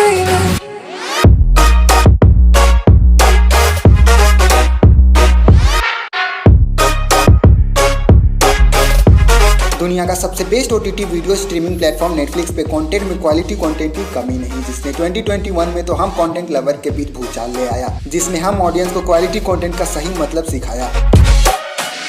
dreaming. दुनिया का सबसे best OTT video streaming platform Netflix पे कंटेंट में क्वालिटी कंटेंट की कमी नहीं, जिसने 2021 में तो हम कंटेंट लवर के बीच भूचाल ले आया, जिसने हम ऑडियंस को क्वालिटी कंटेंट का सही मतलब सिखाया।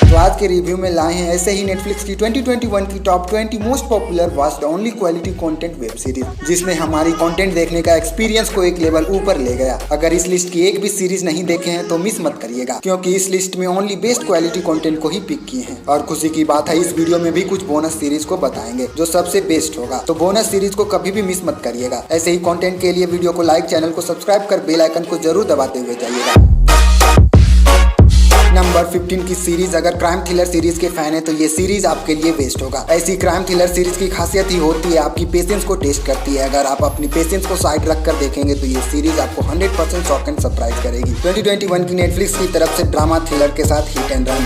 तो आज के रिव्यू में लाए हैं ऐसे ही नेटफ्लिक्स की 2021 की top 20 most popular vast only quality content web series, जिसने हमारी कंटेंट देखने का एक्सपीरियंस को एक लेवल ऊपर ले गया। अगर इस लिस्ट की एक भी सीरीज नहीं देखे हैं तो मिस मत करिएगा, क्योंकि इस लिस्ट में ओनली बेस्ट क्वालिटी कंटेंट को ही पिक किए हैं। और खुशी की बात है, इस वीडियो में भी कुछ बोनस सीरीज को बताएंगे जो सबसे बेस्ट होगा, तो बोनस सीरीज को कभी भी मिस मत करिएगा। ऐसे ही कंटेंट के लिए वीडियो को लाइक, चैनल को सब्सक्राइब कर बेल आइकन को जरूर दबाते हुए जाइएगा। नंबर 15 की सीरीज, अगर क्राइम थ्रिलर सीरीज के फैन है तो ये सीरीज आपके लिए बेस्ट होगा। ऐसी क्राइम थ्रिलर सीरीज की खासियत ही होती है आपकी पेशेंस को टेस्ट करती है। अगर आप अपनी पेशेंस को साइड रख कर देखेंगे तो ये सीरीज आपको 100% शॉक एंड सरप्राइज करेगी। 2021 की नेटफ्लिक्स की तरफ से ड्रामा थ्रिलर के साथ हिट एंड रन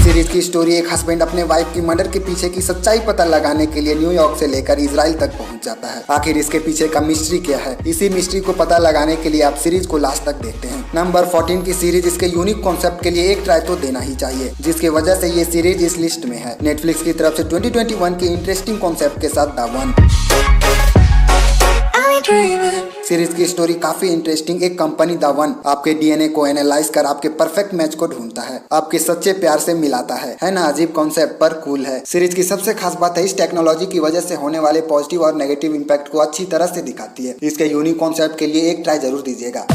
सीरीज की स्टोरी, एक हस्बैंड अपने वाइफ की मर्डर के पीछे की सच्चाई पता लगाने के लिए न्यूयॉर्क से लेकर इजराइल तक पहुंच जाता है। आखिर इसके पीछे का मिस्ट्री क्या है, इसी मिस्ट्री को पता लगाने के लिए आप सीरीज को लास्ट तक देखते हैं। नंबर 14 की सीरीज, इसके यूनिक कॉन्सेप्ट के लिए एक ट्राई तो देना ही चाहिए, जिसकी वजह से ये सीरीज इस लिस्ट में है। नेटफ्लिक्स की तरफ से 2021 की इंटरेस्टिंग कॉन्सेप्ट के साथ द वन सीरीज की स्टोरी काफी इंटरेस्टिंग। एक कंपनी द वन आपके डीएनए को एनालाइज कर आपके परफेक्ट मैच को ढूंढता है, आपके सच्चे प्यार से मिलाता है ना। अजीब कॉन्सेप्ट पर कूल है। सीरीज की सबसे खास बात है, इस टेक्नोलॉजी की वजह से होने वाले पॉजिटिव और नेगेटिव इम्पैक्ट को अच्छी तरह से दिखाती है। इसके यूनिक कॉन्सेप्ट के लिए एक ट्राई जरूर दीजिएगा।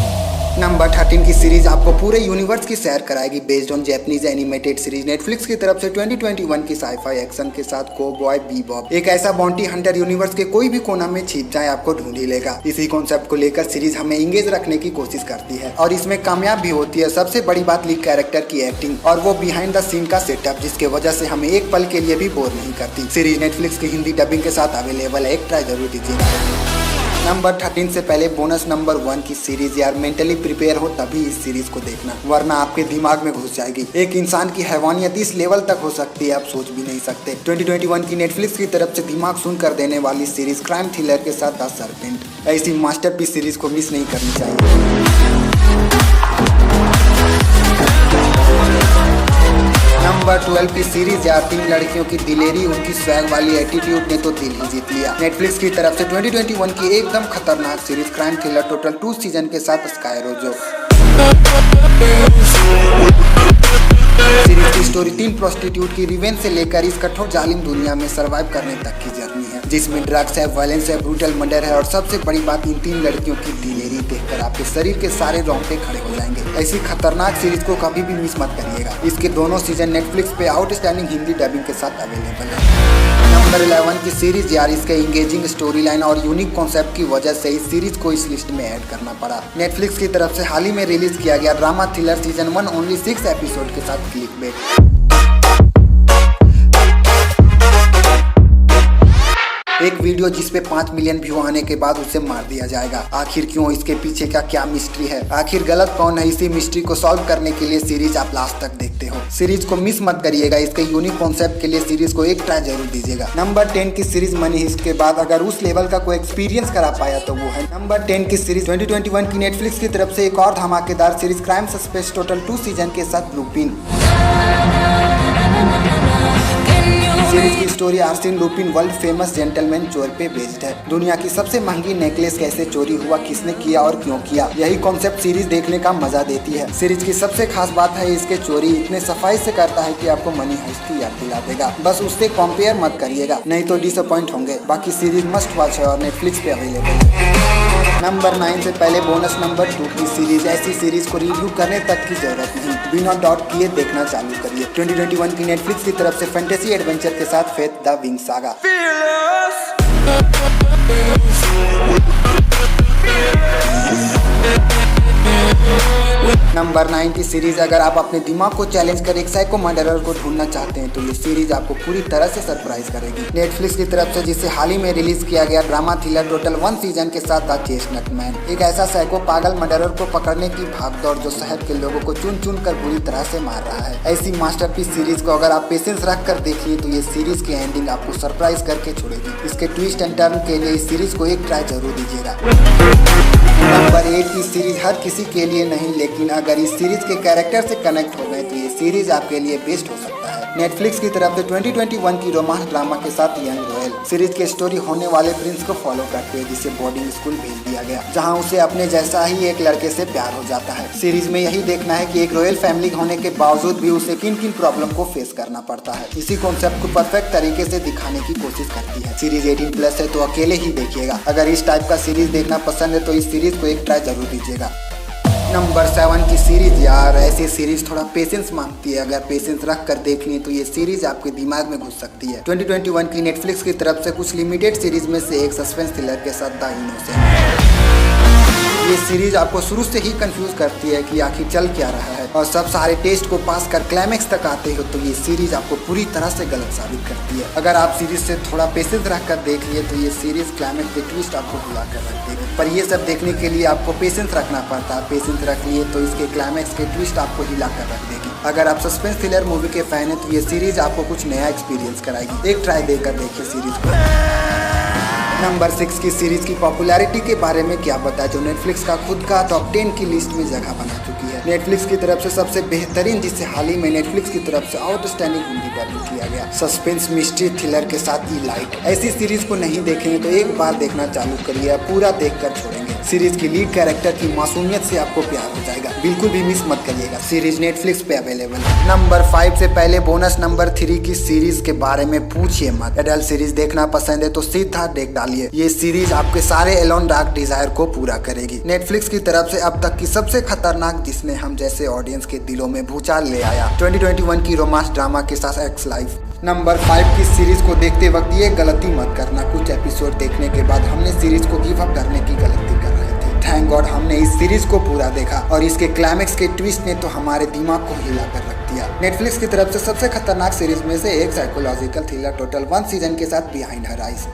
नंबर 13 की सीरीज आपको पूरे यूनिवर्स की सैर कराएगी, based on Japanese animated series. Netflix की तरफ से 2021 की साईफाई एक्शन के साथ कोबॉय बीबॉप, एक ऐसा बाउंटी हंटर यूनिवर्स के कोई भी कोना में छिप जाए आपको ढूंढ ही लेगा। इसी कॉन्सेप्ट को लेकर सीरीज हमें इंगेज रखने की कोशिश करती है और इसमें कामयाब भी होती है। सबसे बड़ी बात लीड कैरेक्टर की एक्टिंग और वो बिहाइंड द सीन का सेटअप, जिसके वजह से हमें एक पल के लिए भी बोर नहीं करती। सीरीज नेटफ्लिक्स की हिंदी डबिंग के साथ अवेलेबल है, एक ट्राई जरूर दीजिएगा। नंबर 13 से पहले बोनस नंबर 1 की सीरीज, यार मेंटली प्रिपेयर हो तभी इस सीरीज को देखना, वरना आपके दिमाग में घुस जाएगी। एक इंसान की हैवानियत इस लेवल तक हो सकती है आप सोच भी नहीं सकते। 2021 की नेटफ्लिक्स की तरफ से दिमाग सुन कर देने वाली सीरीज क्राइम थ्रिलर के साथ द सर्पेंट, ऐसी मास्टरपीस सीरीज को मिस नहीं करनी चाहिए। नंबर 12 की सीरीज, यार 3 लड़कियों की दिलेरी, उनकी स्वैग वाली एटीट्यूड ने तो दिल ही जीत लिया। नेटफ्लिक्स की तरफ से 2021 की एकदम खतरनाक series crime thriller total 2 season के साथ स्काई रोजो। सीरीज की स्टोरी 3 प्रोस्टिट्यूट की रिवेंज से लेकर इस कठोर जालिम दुनिया में सरवाइव करने तक की जर्नी है, जिसमें ड्रग्स है, वायलेंस है, ब्रूटल मर्डर है और सबसे बड़ी बात, इन 3 लड़कियों की दिलेरी देखकर आपके शरीर के सारे रोंगटे खड़े हो जाएंगे। ऐसी खतरनाक सीरीज को कभी भी मिस मत करिएगा। इसके दोनों सीजन नेटफ्लिक्स पे आउटस्टैंडिंग हिंदी डबिंग के साथ अवेलेबल है। नंबर 11 की सीरीज, यार इसके इंगेजिंग स्टोरी लाइन और यूनिक कॉन्सेप्ट की वजह से इस सीरीज को इस लिस्ट में ऐड करना पड़ा। नेटफ्लिक्स की तरफ से हाल ही में रिलीज किया गया drama thriller season 1 only 6 episode के साथ क्लिकबेट, एक वीडियो जिसपे 5 मिलियन व्यू आने के बाद उसे मार दिया जाएगा। आखिर क्यों, इसके पीछे का क्या मिस्ट्री है, आखिर गलत कौन है, इसी मिस्ट्री को सॉल्व करने के लिए सीरीज आप लास्ट तक देखते हो। सीरीज को मिस मत करिएगा। इसके यूनिक कॉन्सेप्ट के लिए सीरीज को एक ट्राई जरूर दीजिएगा। नंबर 10 की सीरीज, मनी हिस्ट के बाद अगर उस लेवल का कोई एक्सपीरियंस करा पाया तो वो है नंबर 10 की सीरीज। 2021 की नेटफ्लिक्स की तरफ से एक और धमाकेदार series crime suspense total 2 season के साथ लुपिन। सीरीज की story Arsene Lupin world famous gentleman चोर पे बेस्ड है। दुनिया की सबसे महंगी नेकलेस कैसे चोरी हुआ, किसने किया और क्यों किया, यही कॉन्सेप्ट सीरीज देखने का मजा देती है। सीरीज की सबसे खास बात है, इसके चोरी इतने सफाई से करता है कि आपको मनी हाइस्ट की याद दिला देगा। बस उससे कंपेयर मत करिएगा, नहीं तो डिसअपॉइंट होंगे। बाकी सीरीज मस्ट वॉच है और नेटफ्लिक्स पे अवेलेबल है। नंबर 9 से पहले बोनस नंबर 2 की सीरीज, ऐसी सीरीज को रिव्यू करने तक की जरूरत नहीं, बिना डॉट किए देखना चालू करिए। 2021 की नेटफ्लिक्स की तरफ से फैंटेसी एडवेंचर के साथ faith the wing saga. Number 9 9 की सीरीज। अगर आप अपने दिमाग को चैलेंज कर एक साइको मर्डरर को ढूंढना चाहते हैं तो ये सीरीज आपको पूरी तरह से सरप्राइज करेगी। नेटफ्लिक्स की तरफ से जिसे हाल ही में रिलीज किया गया ड्रामा थ्रिलर टोटल 1 सीजन के साथ द चेस्टनट मैन, एक ऐसा साइको पागल मर्डरर को पकड़ने की भागदौड़ जो शहर के लोगों को चुन चुन कर बुरी तरह से मार रहा है। ऐसी मास्टरपीस सीरीज को अगर आप पेशेंस रख कर देखिए तो ये सीरीज की एंडिंग आपको सरप्राइज करके छोड़ेगी। इसके ट्विस्ट एंड टर्न के लिए इस सीरीज को एक ट्राई जरूर दीजिएगा। नंबर 8 की सीरीज हर किसी के लिए नहीं, लेकिन अगर इस सीरीज के कैरेक्टर से कनेक्ट हो गए तो ये सीरीज आपके लिए बेस्ट हो सकता है। नेटफ्लिक्स की तरफ से 2021 की रोमांस ड्रामा के साथ यंग रॉयल सीरीज की स्टोरी होने वाले प्रिंस को फॉलो करते हैं जिसे बोर्डिंग स्कूल भेज दिया गया, जहां उसे अपने जैसा ही एक लड़के से प्यार हो जाता है। सीरीज में यही देखना है कि एक रॉयल फैमिली होने के बावजूद भी उसे किन किन प्रॉब्लम को फेस करना पड़ता है। इसी कॉन्सेप्ट को परफेक्ट तरीके से दिखाने की कोशिश करती है। सीरीज 18+ है तो अकेले ही देखिएगा। अगर इस टाइप का सीरीज देखना पसंद है तो इस सीरीज को एक ट्राई जरूर दीजिएगा। नंबर 7 की सीरीज, यार ऐसी सीरीज थोड़ा पेशेंस मांगती है। अगर पेशेंस रख कर देख ली तो ये सीरीज आपके दिमाग में घुस सकती है। 2021 की नेटफ्लिक्स की तरफ से कुछ लिमिटेड सीरीज में से एक सस्पेंस थ्रिलर के साथ द इनोसेंट। ये सीरीज आपको शुरू से ही कंफ्यूज करती है कि आखिर चल क्या रहा है, और सब सारे टेस्ट को पास कर क्लाइमेक्स तक आते हो तो ये सीरीज आपको पूरी तरह से गलत साबित करती है। अगर आप सीरीज से थोड़ा पेशेंस रख कर देख लिए तो ये सीरीज क्लाइमेक्स के ट्विस्ट आपको भुला कर रख देगी, पर ये सब देखने के लिए आपको पेशेंस रखना पड़ता है। पेशेंस रख लिए तो इसके क्लाइमेक्स के ट्विस्ट आपको हिला कर रख देगी। अगर आप सस्पेंस थ्रिलर मूवी के फैन है तो ये सीरीज आपको कुछ नया एक्सपीरियंस कराएगी। एक ट्राई देकर देखिए सीरीज को। नंबर 6 की सीरीज की पॉपुलैरिटी के बारे में क्या बताएं, जो नेटफ्लिक्स का खुद का टॉप 10 की लिस्ट में जगह बना चुकी है। नेटफ्लिक्स की तरफ से सबसे बेहतरीन, जिसे हाल ही में नेटफ्लिक्स की तरफ से आउटस्टैंडिंग हिंदी डबिंग किया गया, सस्पेंस मिस्ट्री थ्रिलर के साथ इलाइट। ऐसी सीरीज को नहीं देखेंगे तो एक बार देखना चालू करिए, पूरा देखकर छोड़ेंगे। सीरीज की लीड कैरेक्टर की मासूमियत से आपको प्यार हो जाएगा, बिल्कुल भी मिस मत करिएगा। सीरीज नेटफ्लिक्स पे अवेलेबल है। नंबर 5 से पहले बोनस नंबर 3 की सीरीज के बारे में पूछिए मत। एडल्ट सीरीज देखना पसंद है तो सीधा देख डालिए। ये सीरीज आपके सारे एलोन डार्क डिजायर को पूरा करेगी। नेटफ्लिक्स की तरफ से अब तक की सबसे खतरनाक, जिसने हम जैसे ऑडियंस के दिलों में भूचाल ले आया, 2021 की रोमांस ड्रामा के साथ एक्स लाइफ। नंबर 5 की सीरीज को देखते वक्त ये गलती मत करना। कुछ एपिसोड देखने के बाद हमने सीरीज को गिव अप करने की गलती कर रहे थे। थैंक गॉड हमने इस सीरीज को पूरा देखा, और इसके क्लाइमेक्स के ट्विस्ट ने तो हमारे दिमाग को हिला कर रख दिया। नेटफ्लिक्स की तरफ से सबसे खतरनाक सीरीज में से एक साइकोलॉजिकल थ्रिलर टोटल 1 सीजन के साथ बिहाइंड हर आइज।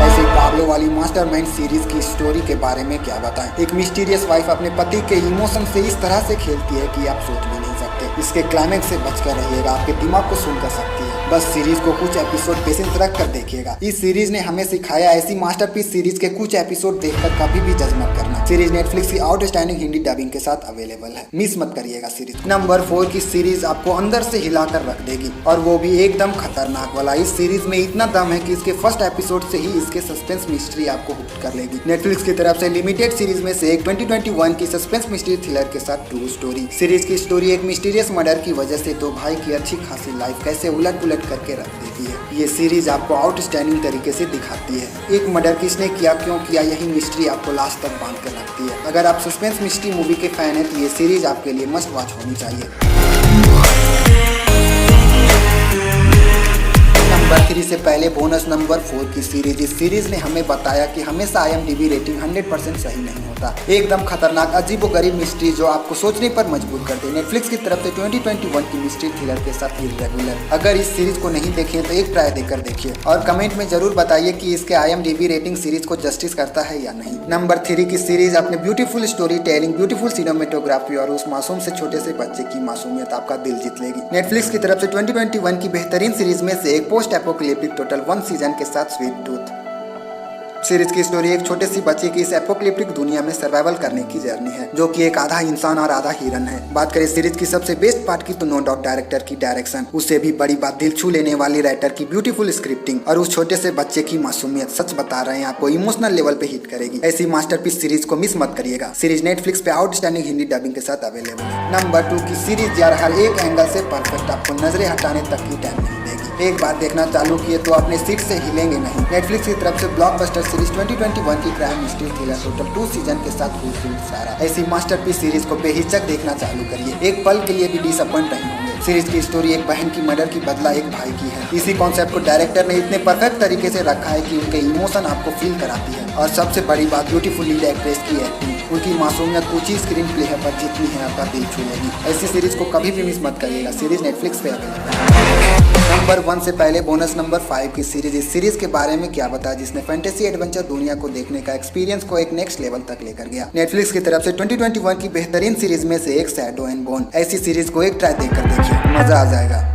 ऐसे पागलों वाली मास्टरमाइंड सीरीज की स्टोरी के बारे में क्या बताएं। एक मिस्टीरियस वाइफ अपने पति के इमोशन से इस तरह से खेलती है कि आप सोच भी नहीं सकते। इसके क्लाइमेक्स से बचकर रहिएगा, आपके दिमाग को सुन कर सकती है। बस सीरीज को कुछ एपिसोड पेशेंस रख कर देखिएगा। इस सीरीज ने हमें सिखाया ऐसी मास्टरपीस सीरीज के कुछ एपिसोड देखकर कभी भी जज मत करना। सीरीज नेटफ्लिक्स की आउटस्टैंडिंग हिंदी डबिंग के साथ अवेलेबल है, मिस मत करिएगा सीरीज। नंबर 4 की सीरीज आपको अंदर से हिलाकर रख देगी, और वो भी एकदम खतरनाक वाला। इस सीरीज में इतना दम है कि इसके फर्स्ट एपिसोड से ही इसके सस्पेंस मिस्ट्री आपको हुक कर लेगी। नेटफ्लिक्स की तरफ से लिमिटेड सीरीज में से एक 2021 की सस्पेंस मिस्ट्री थ्रिलर के साथ ट्रू स्टोरी। सीरीज की स्टोरी एक मिस्टीरियस मर्डर की वजह से दो भाई की अच्छी खासी लाइफ कैसे उलट पुलट करके रख देती है। ये सीरीज आपको आउटस्टैंडिंग तरीके से दिखाती है। एक मर्डर किसने किया, क्यों किया, यही मिस्ट्री आपको लास्ट तक बांध कर रखती है। अगर आप सस्पेंस मिस्ट्री मूवी के फैन हैं तो ये सीरीज आपके लिए मस्ट वॉच होनी चाहिए। नंबर 3 से पहले बोनस नंबर 4 की सीरीज। इस सीरीज ने हमें बताया कि हमेशा IMDb रेटिंग 100% सही नहीं होता। एकदम खतरनाक अजीबोगरीब मिस्ट्री जो आपको सोचने पर मजबूर कर दे। नेटफ्लिक्स की तरफ से 2021 की मिस्ट्री थ्रिलर के साथ इर्रेगुलर। अगर इस सीरीज को नहीं देखे तो एक ट्राई देकर देखिए, और कमेंट में जरूर बताइए कि इसके IMDb रेटिंग सीरीज को जस्टिस करता है या नहीं। नंबर 3 की सीरीज अपने beautiful story telling, beautiful cinematography और उस मासूम से छोटे से बच्चे की मासूमियत आपका दिल जीत लेगी। नेटफ्लिक्स की तरफ से 2021 की बेहतरीन सीरीज में से एक पोस्ट एपोकलिप्टिक टोटल 1 सीजन के साथ स्वीट टूथ। सीरीज की स्टोरी एक छोटे सी बच्चे की इस एपोकलिप्टिक दुनिया में सर्वाइवल करने की जर्नी है, जो कि एक आधा इंसान और आधा हिरन है। बात करें सीरीज की सबसे बेस्ट पार्ट की तो नो डाउट डायरेक्टर की डायरेक्शन, उससे भी बड़ी बात दिल छू लेने वाली राइटर की ब्यूटीफुल स्क्रिप्टिंग और उस छोटे से बच्चे की मासूमियत। सच बता रहे हैं, आपको इमोशनल लेवल पे हिट करेगी। ऐसी मास्टरपीस सीरीज को मिस मत करिएगा। सीरीज नेटफ्लिक्स पे आउटस्टैंडिंग हिंदी डबिंग के साथ अवेलेबल है। नंबर 2 की सीरीज, यार हर एक एंगल से परफेक्ट, आपको नजरें हटाने तक की टाइम नहीं देगी। एक बार देखना चालू किए तो अपने सीट से हिलेंगे नहीं। नेटफ्लिक्स की तरफ से ब्लॉकबस्टर सीरीज 2021 की crime mystery thriller total 2 season के साथ फुलफिल सारा। ऐसी मास्टरपीस सीरीज को बेहिचक देखना चालू करिए, एक पल के लिए भी डिसअपॉइंट नहीं होंगे। सीरीज की स्टोरी एक बहन की मर्डर की बदला एक भाई की है। इसी कॉन्सेप्ट को डायरेक्टर ने इतने परफेक्ट तरीके से रखा है कि उनके इमोशन आपको फील कराती है, और सबसे बड़ी बात ब्यूटीफुल लीड एक्ट्रेस की एक्टिंग। उनकी मासूमियत कुछ ही स्क्रीन प्ले है पर जितनी है आपका दिल छू लेगी। ऐसी सीरीज को कभी भी मिस मत करिएगा। सीरीज नेटफ्लिक्स पे अवेलेबल है। नंबर 1 से पहले बोनस नंबर 5 की सीरीज। इस सीरीज के बारे में क्या बताया जिसने फैंटेसी एडवेंचर दुनिया को देखने का एक्सपीरियंस को एक नेक्स्ट लेवल तक लेकर गया। नेटफ्लिक्स की तरफ से 2021 की बेहतरीन सीरीज में से एक शैडो एंड बोन। ऐसी सीरीज को एक ट्राई देकर देखिए, मजा आ जाएगा।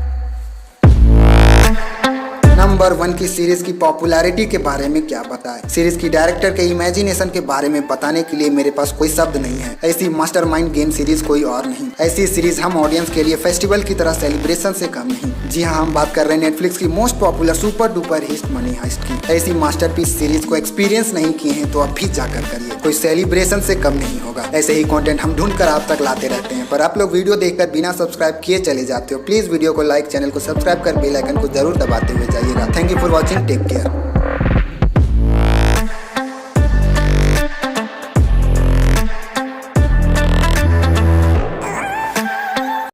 नंबर 1 की सीरीज की पॉपुलैरिटी के बारे में क्या बताएं। सीरीज की डायरेक्टर के इमेजिनेशन के बारे में बताने के लिए मेरे पास कोई शब्द नहीं है। ऐसी मास्टरमाइंड गेम सीरीज कोई और नहीं। ऐसी सीरीज हम ऑडियंस के लिए फेस्टिवल की तरह सेलिब्रेशन से कम नहीं। जी हाँ, हम बात कर रहे हैं नेटफ्लिक्स की most popular super duper hit money heist की। ऐसी मास्टरपीस सीरीज को एक्सपीरियंस नहीं किए हैं तो अब भी जाकर करिए, कोई सेलिब्रेशन से कम नहीं होगा। ऐसे ही कंटेंट हम ढूंढ कर आप तक लाते रहते हैं, पर आप लोग वीडियो देखकर बिना सब्सक्राइब किए चले जाते हो। प्लीज वीडियो को लाइक, चैनल को सब्सक्राइब कर बेल आइकन को जरूर दबाते हुए जाइएगा। Thank you for watching, take care.